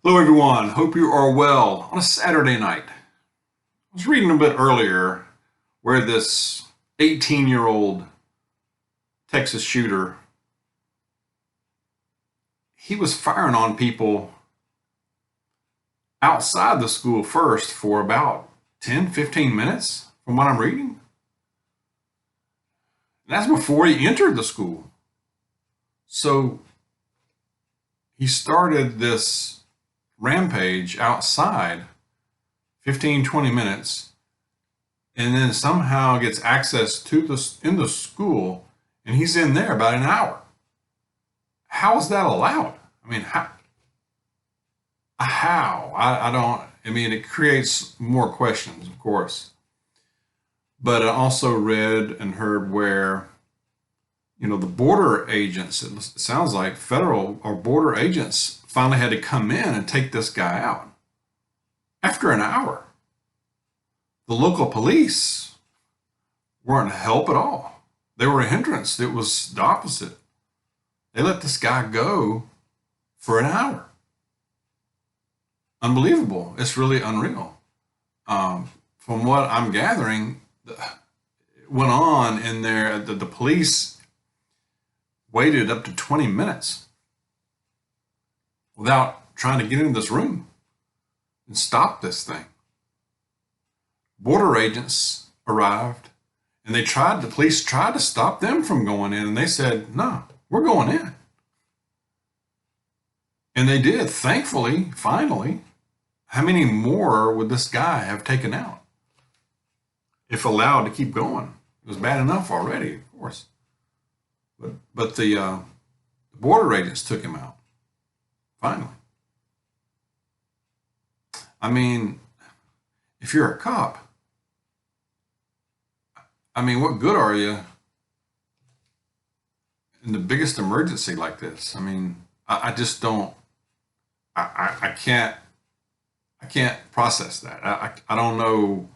Hello, everyone. Hope you are well on a Saturday night. I was reading a bit earlier where this 18-year-old Texas shooter, he was firing on people outside the school first for about 10, 15 minutes from what I'm reading. And that's before he entered the school. So he started this rampage outside 15, 20 minutes and then somehow gets access to the school, and he's in there about an hour. How is that allowed? I mean, how? I don't. I mean, it creates more questions, of course. But I also read and heard where the border agents. It sounds like federal or border agents finally had to come in and take this guy out after an hour. The local police weren't a help at all. They were a hindrance. It was the opposite. They let this guy go for an hour. Unbelievable. It's really unreal. From what I'm gathering, it went on in there. The police waited up to 20 minutes without trying to get into this room and stop this thing. Border agents arrived, and the police tried to stop them from going in, and they said, no, we're going in. And they did, thankfully, finally. How many more would this guy have taken out if allowed to keep going? It was bad enough already, of course. But the border agents took him out, finally. I mean, if you're a cop, I mean, what good are you in the biggest emergency like this? I mean, I just don't, I can't process that. I don't know.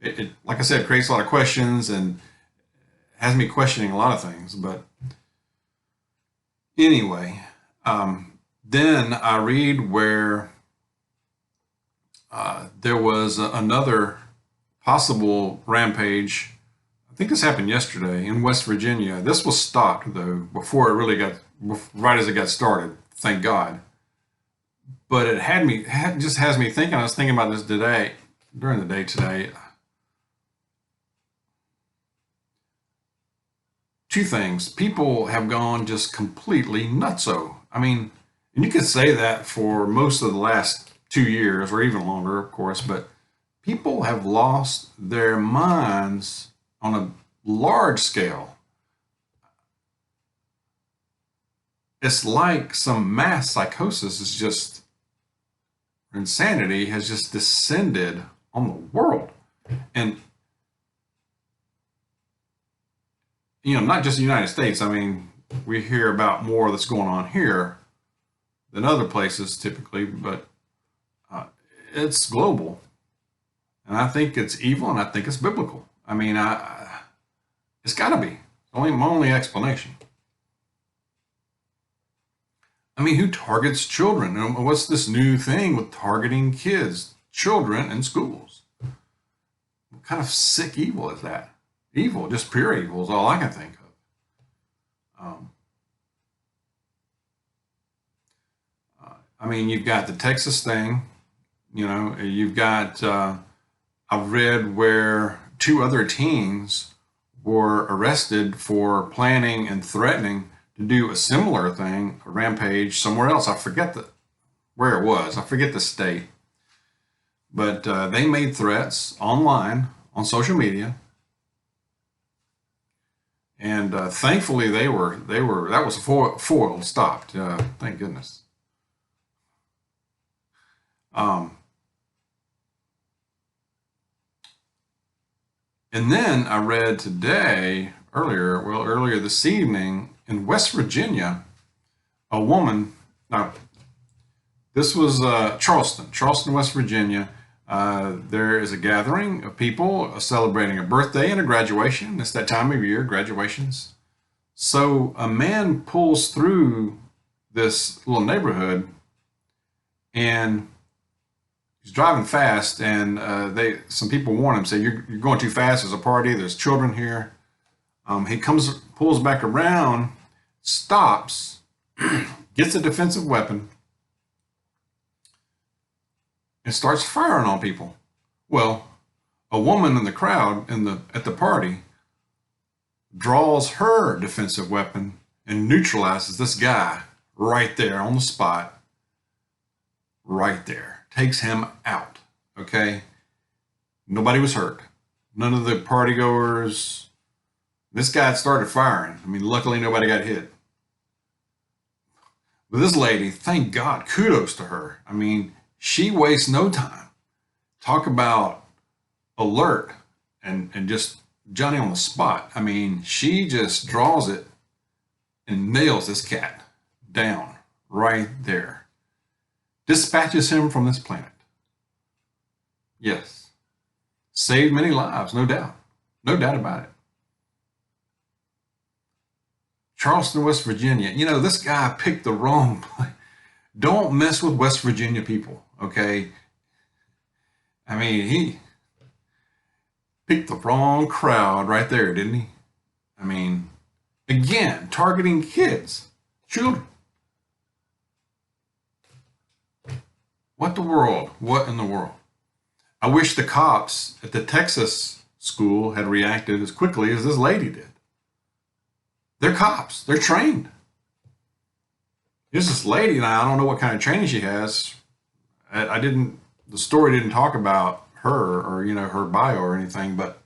It, like I said, creates a lot of questions and has me questioning a lot of things. But anyway, then I read where there was another possible rampage. I think this happened yesterday in West Virginia. This was stopped, though, before it really got, right as it got started, thank God. But just has me thinking. I was thinking about this today, during the day today. Two things. People have gone just completely nutso. I mean, and you could say that for most of the last 2 years or even longer, of course, but people have lost their minds on a large scale. It's like some mass psychosis is just, insanity has just descended on the world. And, not just the United States. I mean, we hear about more that's going on here than other places typically, but it's global. And I think it's evil, and I think it's biblical. I mean, it's got to be. Only my only explanation. I mean, who targets children? And what's this new thing with targeting kids, children in schools? What kind of sick evil is that? Evil, just pure evil is all I can think of. I mean, you've got the Texas thing. You've got, I've read where two other teens were arrested for planning and threatening to do a similar thing, a rampage somewhere else. I forget where it was. I forget the state. But they made threats online on social media. And thankfully that was foiled, stopped. Thank goodness. And then I read earlier this evening, in West Virginia, a woman, now this was Charleston, West Virginia. There is a gathering of people celebrating a birthday and a graduation. It's that time of year, graduations. So a man pulls through this little neighborhood and he's driving fast, and some people warn him, say, you're going too fast. There's a party. There's children here. He pulls back around, stops, gets a defensive weapon, and starts firing on people. Well, a woman in the crowd at the party draws her defensive weapon and neutralizes this guy right there on the spot, right there. Takes him out, okay? Nobody was hurt. None of the party goers. This guy had started firing. I mean, luckily nobody got hit. But this lady, thank God, kudos to her. I mean, she wastes no time. Talk about alert and just Johnny on the spot. I mean, she just draws it and nails this cat down right there. Dispatches him from this planet. Yes. Saved many lives, no doubt. No doubt about it. Charleston, West Virginia. You know, this guy picked the wrong place. Don't mess with West Virginia people, okay? I mean, he picked the wrong crowd right there, didn't he? I mean, again, targeting kids, children. What the world? What in the world? I wish the cops at the Texas school had reacted as quickly as this lady did. They're cops. They're trained. Here's this lady, and I don't know what kind of training she has. The story didn't talk about her or, you know, her bio or anything, but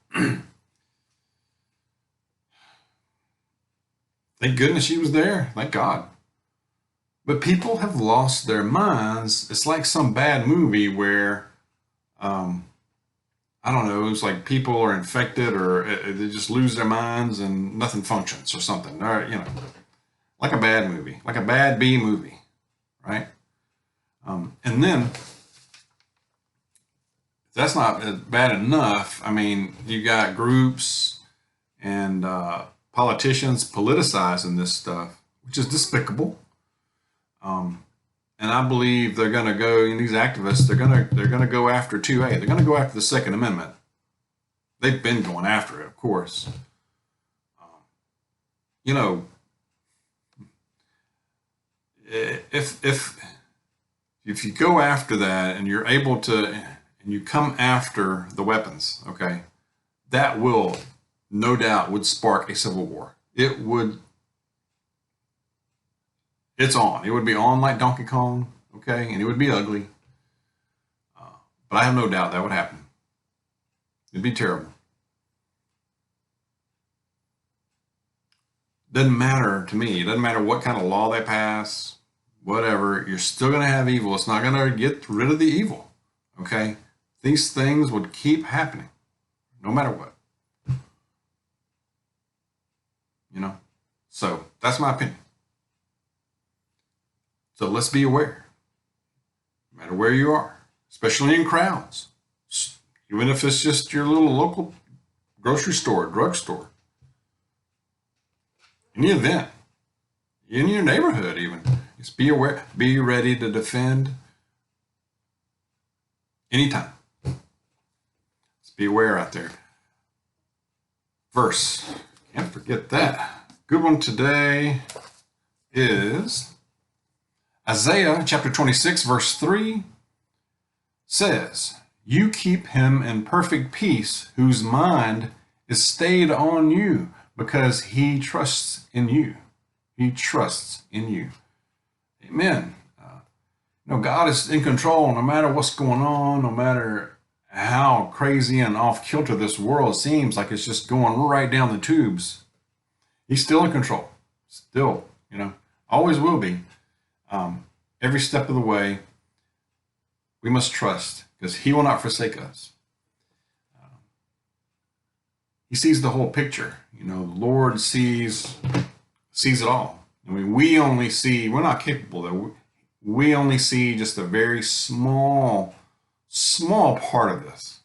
thank goodness she was there. Thank God. But people have lost their minds. It's like some bad movie where, I don't know, it's like people are infected or they just lose their minds and nothing functions or something. Or, you know, like a bad movie, like a bad B movie, right? And then, if that's not bad enough, I mean, you got groups and politicians politicizing this stuff, which is despicable. And I believe they're going to go, and these activists, they're going to go after 2A. They're going to go after the Second Amendment. They've been going after it, of course. You know, if you go after that and you're able to, and you come after the weapons, okay, that will, no doubt, would spark a civil war. It would. It's on. It would be on like Donkey Kong, okay? And it would be ugly. But I have no doubt that would happen. It'd be terrible. Doesn't matter to me. It doesn't matter what kind of law they pass, whatever. You're still going to have evil. It's not going to get rid of the evil, okay? These things would keep happening, no matter what. You know? So, that's my opinion. So let's be aware, no matter where you are, especially in crowds, even if it's just your little local grocery store, drugstore, any event, in your neighborhood even. Just be aware, be ready to defend anytime. Let's be aware out there. Verse, can't forget that. Good one today is Isaiah chapter 26, verse 3 says, "You keep him in perfect peace, whose mind is stayed on you, because he trusts in you." He trusts in you. Amen. God is in control no matter what's going on, no matter how crazy and off kilter this world seems like it's just going right down the tubes. He's still in control. Still, always will be. Every step of the way, we must trust, because he will not forsake us. He sees the whole picture. The Lord sees it all. I mean, we're not capable though. We only see just a very small part of this.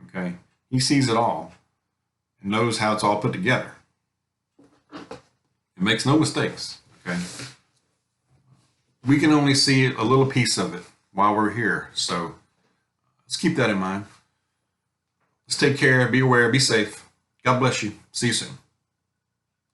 Okay? He sees it all and knows how it's all put together. It makes no mistakes. Okay? we can only see a little piece of it while we're here. So let's keep that in mind. Let's take care, be aware, be safe. God bless you. See you soon.